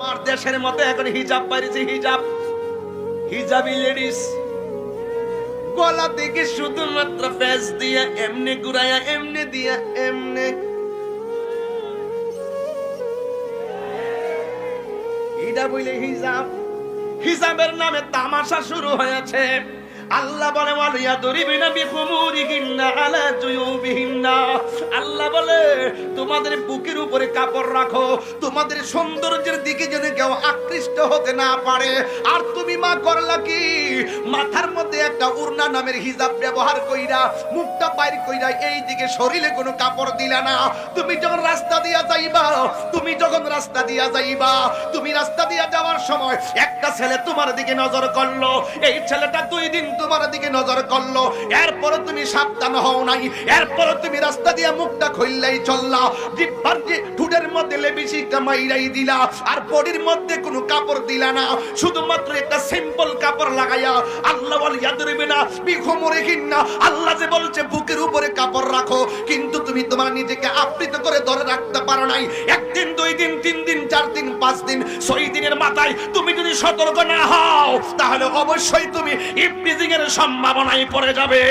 আমার দেশের মতো এখন হিজাব বাইরেছে, হিজাবি লেডিস গলা থেকে শুধুমাত্র ফেস দিয়ে এমনি ঘুরাইয়া এমনি দিয়া এমনি, এটা বলে হিজাব। হিজাবের নামে তামাশা শুরু হয়েছে। আল্লাহ বলে ওয়ালিয়া দরিবিনা বিখুমুরিহিন্না আলা জুয়ুবিহিন্না, আল্লাহ বলে তোমাদের বুকের উপরে কাপড় রাখো, তোমাদের সৌন্দর্যের দিকে যেন কেউ আকৃষ্ট হতে না পারে। আর তুমি মা করলা কি, মাথার মধ্যে একটা উড়না নামের হিজাব ব্যবহার কইরা মুখটা বাইর কইরা এই দিকে শরীরে কোনো কাপড় দিলা না। তুমি যখন রাস্তা দিয়া যাইবা, তুমি রাস্তা দিয়া যাওয়ার সময় একটা ছেলে তোমার দিকে নজর করলো, এই ছেলেটা 2 দিন তোমার দিকে নজর করলো, এরপর তুমি সাবধান হও নাই, এরপর তুমি রাস্তা দিয়া মুখটা খুললেই চললা, জিহ্বার যে ঠোঁটের মধ্যে লিপস্টিক মাইরাই দিলা, আর বডির মধ্যে কোনো কাপড় দিলা না, শুধুমাত্র একটা সিম্পল কাপড় লাগাইয়া। আল্লাহ বলে ইয়াদরিবিনা বিখুমুরিহিন্না, আল্লাহ যে বলছে বুকের উপরে কাপড় রাখো, কিন্তু তুমি তোমার নিজেকে আবৃত করে ধরে রাখতে পারো নাই। 1 দিন 2 দিন 3 দিন 4 দিন 5 দিন 6 দিনের মাথায় তুমি যদি সতর্ক না হও, তাহলে অবশ্যই তুমি ইবলিসের সম্ভাবনায় পড়ে যাবে।